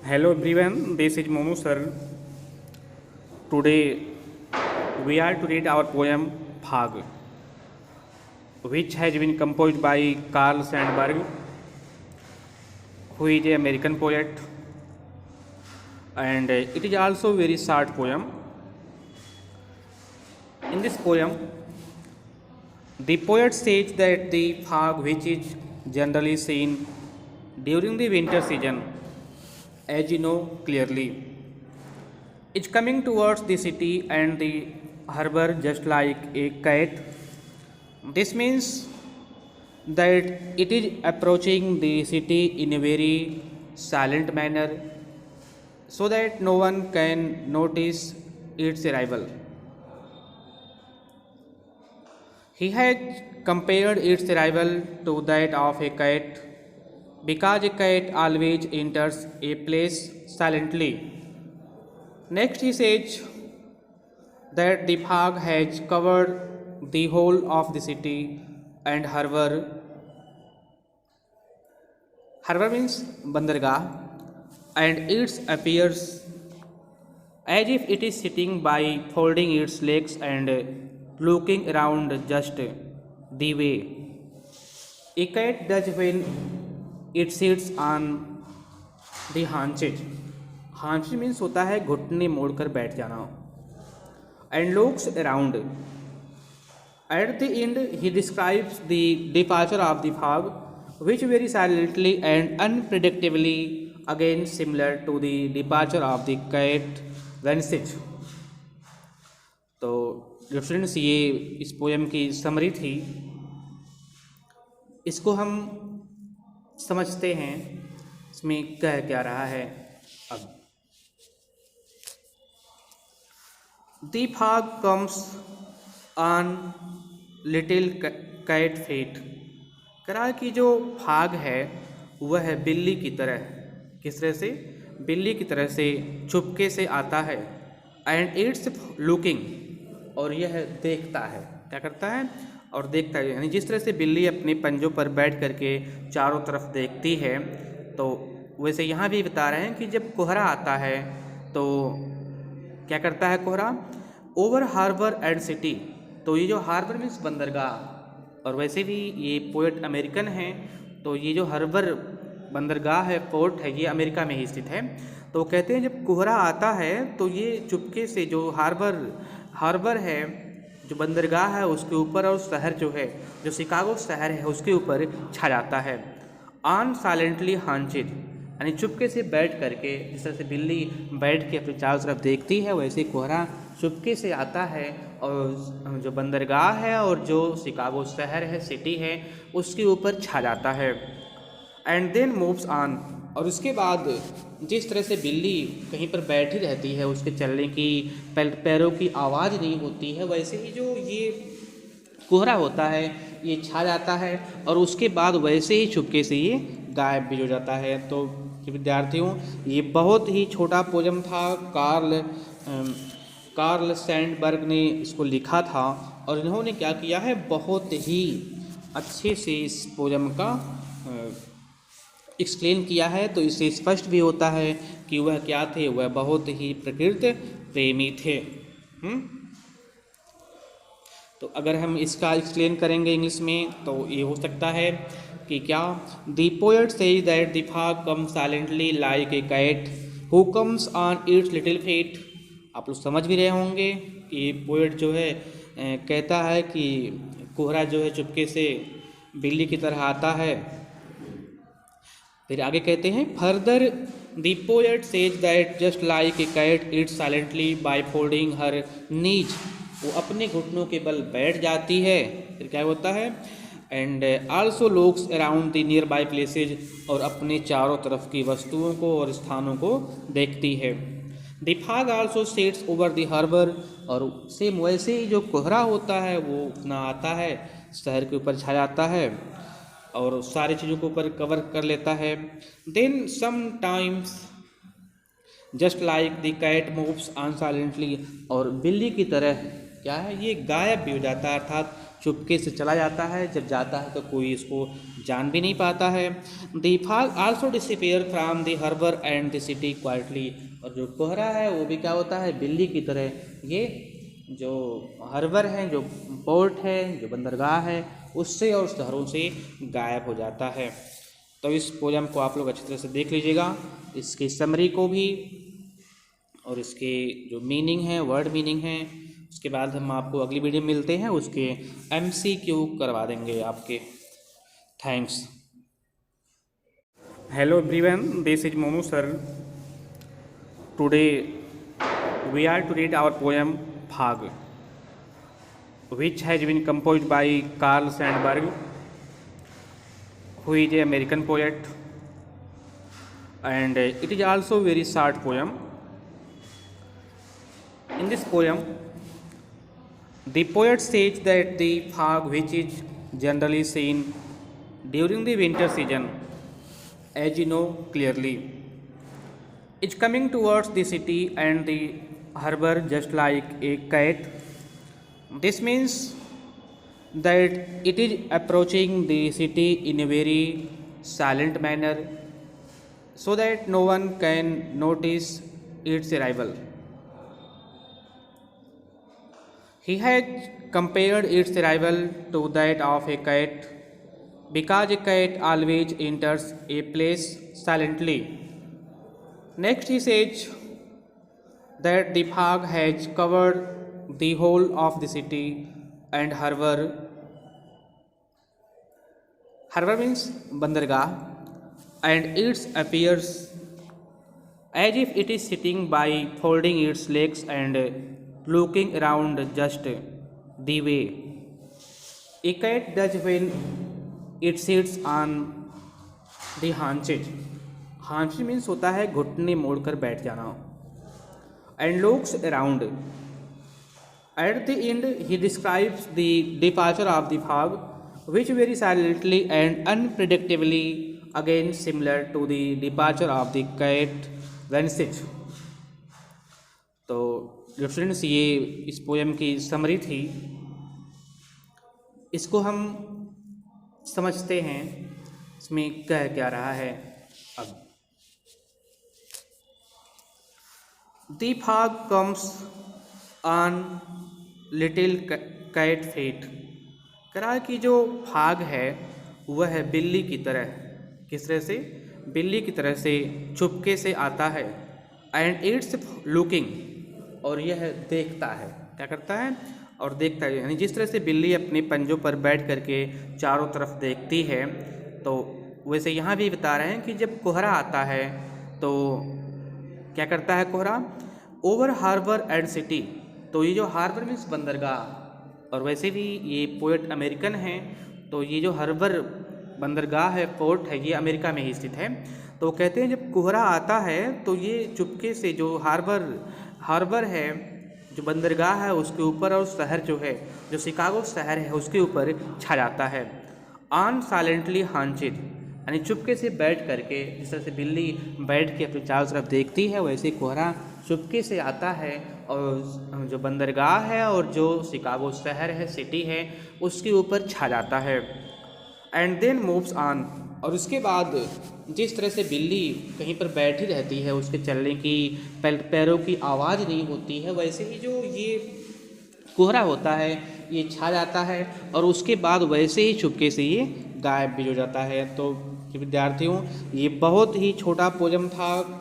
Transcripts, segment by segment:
Hello everyone, this is Mono sir. Today we are to read our poem Bhag, which has been composed by Carl Sandburg, who is an American poet, and it is also a very short poem. In this poem, the poet says that the fog, which is generally seen during the winter season, as you know clearly, is coming towards the city and the harbor just like a kite. This means that it is approaching the city in a very silent manner so that no one can notice its arrival. He has compared its arrival to that of a cat because a cat always enters a place silently. Next, he says that the fog has covered the whole of the city and harbor. Harbor means bandargah, and it appears as if it is sitting by folding its legs and looking around just the way a cat does when it sits on the haunches. Haunches means होता है घुटने मोड़कर बैठ जाना. And looks around. At the end, he describes the departure of the fog, which very silently and unpredictably, again similar to the departure of the cat, vanishes. तो students ये इस poem की समरी थी. इसको हम समझते हैं इसमें कह क्या रहा है. अब The fog comes on little cat feet. करा कि जो फाग है वह है बिल्ली की तरह. किस तरह से? बिल्ली की तरह से चुपके से आता है. एंड इट्स लुकिंग, और यह देखता है. क्या करता है? और देखता है. यानी जिस तरह से बिल्ली अपने पंजों पर बैठ करके चारों तरफ देखती है, तो वैसे यहाँ भी बता रहे हैं कि जब कोहरा आता है तो क्या करता है कोहरा? Over harbour and city. तो ये जो हार्बर मीन्स बंदरगाह, और वैसे भी ये पोएट अमेरिकन हैं, तो ये जो हार्बर बंदरगाह है, पोर्ट है, ये अमेरिका में ही स्थित है. तो कहते हैं जब कोहरा आता है तो ये चुपके से जो हार्बर है, जो बंदरगाह है उसके ऊपर, और शहर जो है, जो शिकागो शहर है, उसके ऊपर छा जाता है. ऑन साइलेंटली हांचेड, यानी चुपके से बैठ करके, जिस तरह से बिल्ली बैठ के अपनी चारों तरफ देखती है, वैसे कोहरा चुपके से आता है और जो बंदरगाह है और जो शिकागो शहर है, सिटी है, उसके ऊपर छा जाता है. एंड देन मूव्स ऑन, और उसके बाद जिस तरह से बिल्ली कहीं पर बैठी रहती है, उसके चलने की पैरों की आवाज़ नहीं होती है, वैसे ही जो ये कोहरा होता है ये छा जाता है, और उसके बाद वैसे ही चुपके से ये गायब भी हो जाता है. तो विद्यार्थियों, ये बहुत ही छोटा पोएम था. कार्ल सैंडबर्ग ने इसको लिखा था, और इन्होंने क्या किया है, बहुत ही अच्छे से इस पोएम का एक्सप्लेन किया है. तो इससे स्पष्ट भी होता है कि वह क्या थे, वह बहुत ही प्रकृति प्रेमी थे. तो अगर हम इसका एक्सप्लेन करेंगे इंग्लिश में, तो ये हो सकता है कि क्या, the poet says that the fog comes silently like a cat who comes on its little feet. आप लोग समझ भी रहे होंगे कि पोएट जो है कहता है कि कोहरा जो है चुपके से बिल्ली की तरह आता है. फिर आगे कहते हैं, further the poet says that just like a cat it's silently by folding her knees. वो अपने घुटनों के बल बैठ जाती है. फिर क्या होता है? And also looks around the near by places, और अपने चारों तरफ की वस्तुओं को और स्थानों को देखती है. The fog also sets over the harbour, और सेम वैसे ही जो कोहरा होता है वो अपना आता है, शहर के ऊपर छा जाता है और सारी चीज़ों को ऊपर कवर कर लेता है. Then sometimes just like the cat moves on silently, और बिल्ली की तरह क्या है, ये गायब भी हो जाता है, अर्थात चुपके से चला जाता है, जब जाता है तो कोई इसको जान भी नहीं पाता है। The fog also disappear from the harbour and the city quietly, और जो कोहरा है वो भी क्या होता है, बिल्ली की तरह ये जो हार्बर है, जो पोर्ट है, जो बंदरगाह है, उससे और शहरों से गायब हो जाता है। तो इस पोयम को आप लोग अच्छी तरह से देख लीजिएगा, इसकी समरी को भी और इसके जो मीनिंग है, वर्ड मीनिंग है। उसके बाद हम आपको अगली वीडियो में मिलते हैं, उसके MCQ करवा देंगे आपके। Thanks. Hello everyone, this is Monu sir. Today we are to read our poem fog, which has been composed by Carl Sandburg, who is an American poet, and it is also a very short poem. In this poem, the poet says that the fog, which is generally seen during the winter season, as you know clearly, is coming towards the city and the harbor just like a cat. This means that it is approaching the city in a very silent manner, so that no one can notice its arrival. He has compared its arrival to that of a cat, because a cat always enters a place silently. Next he says that the fog has covered the whole of the city and harbor. Harbor means bandargah, and it appears as if it is sitting by folding its legs and looking around just the way a cat does when it sits on the haunches. Haunches means होता है घुटने मोड़कर बैठ जाना, and looks around. At the end, he describes the departure of the fog, which very silently and unpredictably, again similar to the departure of the cat, vanishes. तो students, ये इस poem की समरी थी। इसको हम समझते हैं इसमें कह क्या रहा है। अब The fog comes on little cat feet, करा कि जो फाग है वह है बिल्ली की तरह। किस तरह से? बिल्ली की तरह से चुपके से आता है। एंड इट्स लुकिंग, और यह देखता है। क्या करता है? और देखता है, यानी जिस तरह से बिल्ली अपने पंजों पर बैठ करके चारों तरफ देखती है, तो वैसे यहाँ भी बता रहे हैं कि जब कोहरा आता है तो क्या करता है कोहरा? ओवर हार्बर एंड सिटी, तो ये जो हार्बर मीन्स बंदरगाह, और वैसे भी ये पोएट अमेरिकन हैं, तो ये जो हार्बर बंदरगाह है, पोर्ट है, ये अमेरिका में ही स्थित है। तो कहते हैं जब कोहरा आता है तो ये चुपके से जो हार्बर है, जो बंदरगाह है, उसके ऊपर, और शहर जो है, जो शिकागो शहर है, उसके ऊपर छा जाता है। ऑन साइलेंटली हांचेड, यानी चुपके से बैठ करके, जिस तरह से बिल्ली बैठ के अपनी चारों तरफ देखती है, वैसे कोहरा चुपके से आता है और जो बंदरगाह है और जो शिकागो शहर है, सिटी है, उसके ऊपर छा जाता है। एंड देन मूव्स ऑन, और उसके बाद जिस तरह से बिल्ली कहीं पर बैठी रहती है, उसके चलने की, पैरों की आवाज़ नहीं होती है, वैसे ही जो ये कोहरा होता है ये छा जाता है, और उसके बाद वैसे ही चुपके से ये गायब भी हो जाता है। तो विद्यार्थियों, ये बहुत ही छोटा पोएम था।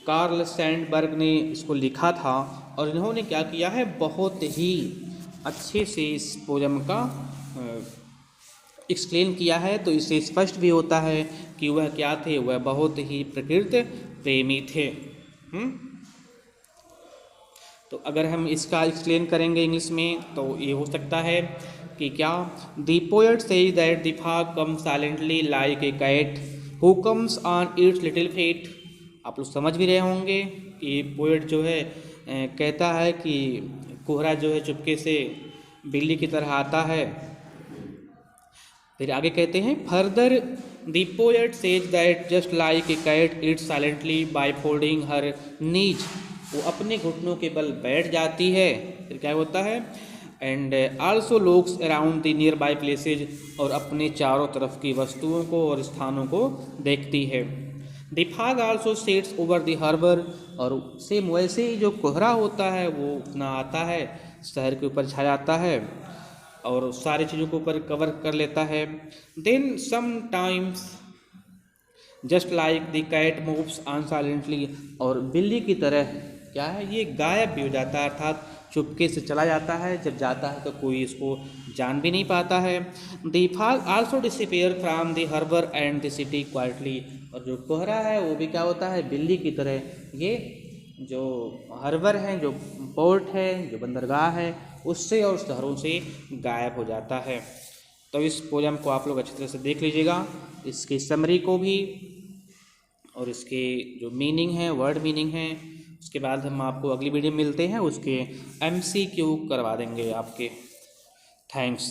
कार्ल सैंडबर्ग ने इसको लिखा था, और इन्होंने क्या किया है, बहुत ही अच्छे से इस पोएम का एक्सप्लेन किया है। तो इससे स्पष्ट भी होता है कि वह क्या थे, वह बहुत ही प्रकृति प्रेमी थे। तो अगर हम इसका एक्सप्लेन करेंगे इंग्लिश में, तो ये हो सकता है कि क्या, the poet says that the fog comes silently like a cat who comes on its little feet. आप लोग समझ भी रहे होंगे कि पोएट जो है कहता है कि कोहरा जो है चुपके से बिल्ली की तरह आता है। फिर आगे कहते हैं, further the poet says that just like a cat it's silently by folding her knees, वो अपने घुटनों के बल बैठ जाती है। फिर क्या होता है, and also looks around the near by places, और अपने चारों तरफ की वस्तुओं को और स्थानों को देखती है। The fog also sets over the harbour, और सेम वैसे ही जो कोहरा होता है वो अपना आता है, शहर के ऊपर छा जाता है और सारी चीज़ों को ऊपर कवर कर लेता है। Then sometimes just like the cat moves on silently, और बिल्ली की तरह क्या है, ये गायब भी हो जाता है, अर्थात चुपके से चला जाता है। जब जाता है तो कोई इसको जान भी नहीं पाता है। The fog also disappear from the harbour and the city quietly, और जो कोहरा है वो भी क्या होता है, बिल्ली की तरह ये जो हार्बर है, जो पोर्ट है, जो बंदरगाह है, उससे और शहरों से गायब हो जाता है। तो इस पोयम को आप लोग अच्छी तरह से देख लीजिएगा, इसकी समरी को भी और इसके जो मीनिंग है, वर्ड मीनिंग है। उसके बाद हम आपको अगली वीडियो में मिलते हैं, उसके MCQ करवा देंगे आपके। थैंक्स।